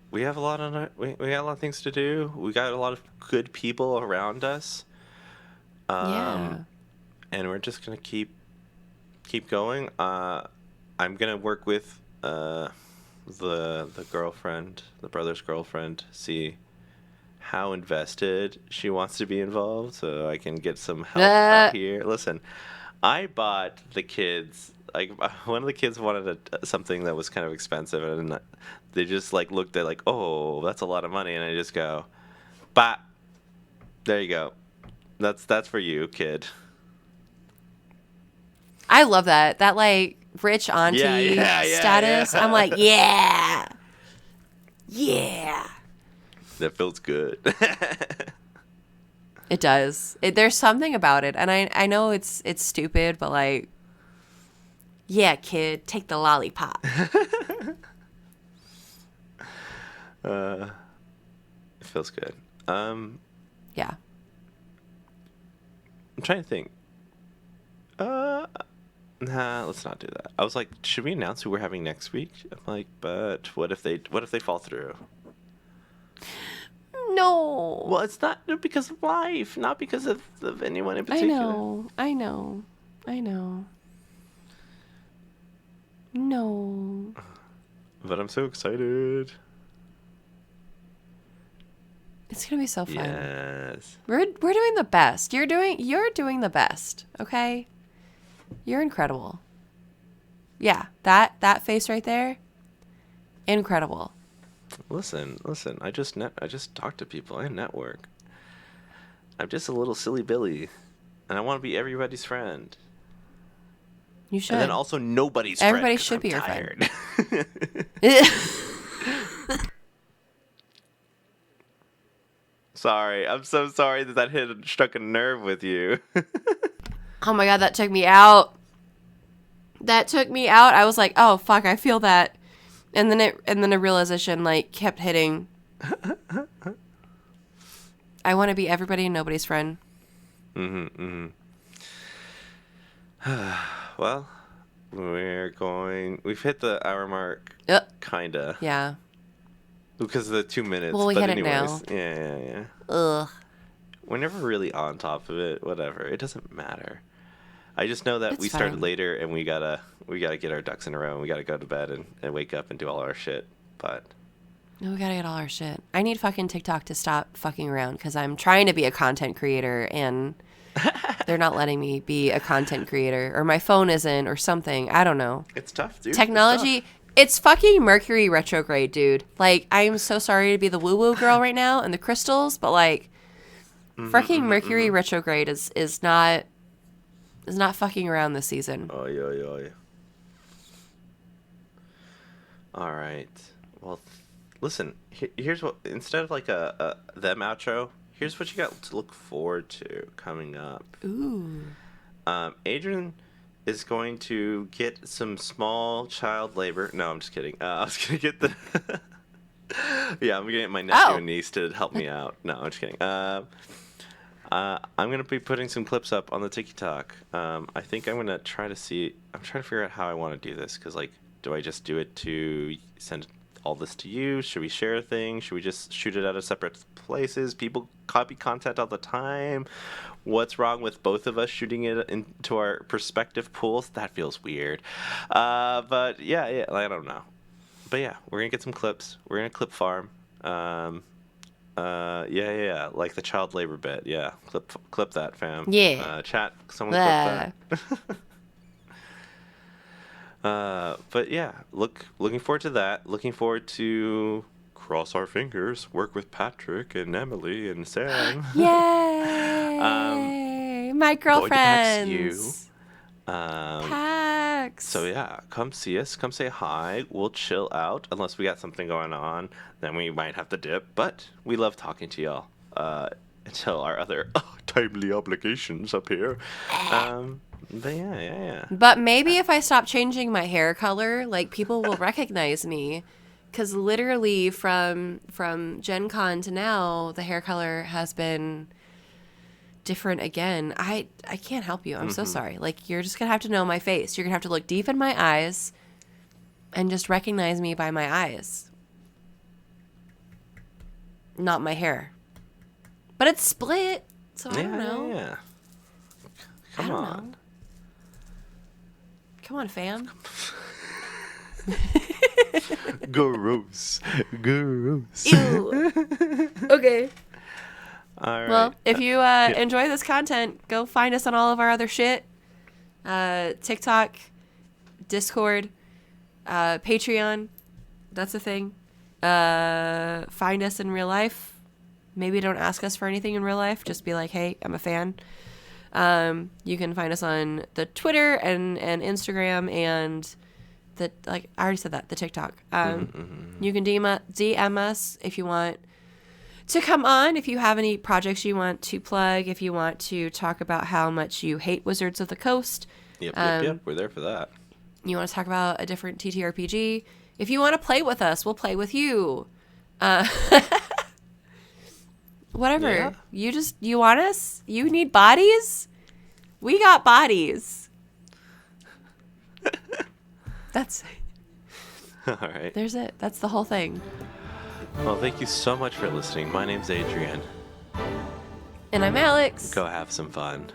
We have a lot on we got a lot of things to do. We got a lot of good people around us. Yeah. And we're just gonna keep going. I'm gonna work with the girlfriend, the brother's girlfriend, see how invested she wants to be involved, so I can get some help out here. Listen, I bought the kids. Like one of the kids wanted something that was kind of expensive, and they just like looked at like, oh, that's a lot of money, and I just go, bah, there you go. That's for you, kid. I love that. That like rich auntie status. Yeah. I'm like, yeah. Yeah. That feels good. It does. There's something about it. And I know it's stupid, but like, yeah, kid, take the lollipop. It feels good. Yeah. I'm trying to think. Nah, let's not do that. I was like, should we announce who we're having next week? I'm like, but what if they fall through? No. Well, it's not because of life, not because of anyone in particular. I know. No. But I'm so excited. It's gonna be so fun. Yes. We're doing the best. You're doing the best. Okay. You're incredible. Yeah, that face right there. Incredible. Listen. I just talk to people. I network. I'm just a little silly Billy, and I want to be everybody's friend. You should. And then also nobody's Everybody friend. should be your friend. Sorry, I'm so sorry that struck a nerve with you. Oh my god, that took me out. I was like, oh fuck, I feel that And then a realization like kept hitting. I want to be everybody and nobody's friend. Well, we've hit the hour mark. Kinda. Yeah. Because of the 2 minutes. Well, we but hit it anyways, now. Yeah. Ugh. We're never really on top of it. Whatever. It doesn't matter. I just know that It's we started fine. later and we gotta get our ducks in a row and we gotta go to bed and wake up and do all our shit. But We gotta get all our shit. I need fucking TikTok to stop fucking around because I'm trying to be a content creator and they're not letting me be a content creator, or my phone isn't, or something. I don't know. it's tough, dude. Technology, it's fucking Mercury retrograde, dude. Like, I'm so sorry to be the woo-woo girl right now and the crystals, but like, fucking Mercury retrograde is not fucking around this season. Oh yeah. All right. Well, listen. Here's what. Instead of like a them outro, here's what you got to look forward to coming up. Ooh. Adrian is going to get some small child labor. No, I'm just kidding. I was gonna get the. Yeah, I'm gonna get my nephew and niece to help me out. No, I'm just kidding. I'm gonna be putting some clips up on the TikTok. I think I'm gonna try to see. I'm trying to figure out how I want to do this because, like, do I just do it to send all this to you? Should we share a thing? Should we just shoot it out of separate places? People copy content all the time. What's wrong with both of us shooting it into our perspective pools? That feels weird. But yeah, I don't know. But yeah, we're gonna get some clips. We're gonna clip farm. Yeah, like the child labor bit. Yeah, clip that, fam. Yeah. Chat, someone clip that. But yeah, looking forward to that. Looking forward to cross our fingers, work with Patrick and Emily and Sam. Yay! My girlfriends. Pax. So yeah, come see us, come say hi. We'll chill out unless we got something going on. Then we might have to dip. But we love talking to y'all until our other timely obligations appear. But yeah. But maybe if I stop changing my hair color, like, people will recognize me. Because literally from GenCon to now, the hair color has been different again. I can't help you. I'm so sorry. Like, you're just going to have to know my face. You're going to have to look deep in my eyes and just recognize me by my eyes. Not my hair. But it's split, so I don't know. Yeah. Come on. Come on, fam. Gross. Ew. Okay. All right. Well, if you enjoy this content, go find us on all of our other shit. TikTok, Discord, Patreon. That's a thing. Find us in real life. Maybe don't ask us for anything in real life. Just be like, hey, I'm a fan. You can find us on the Twitter and Instagram and the, like, I already said that, the TikTok. You can DM us if you want to come on, if you have any projects you want to plug, if you want to talk about how much you hate Wizards of the Coast. Yep. We're there for that. You want to talk about a different TTRPG. If you want to play with us, we'll play with you. Whatever. Yeah. You want us? You need bodies? We got bodies. That's All right. There's it. That's the whole thing. Well, thank you so much for listening. My name's Adrian. And I'm Alex. Go have some fun.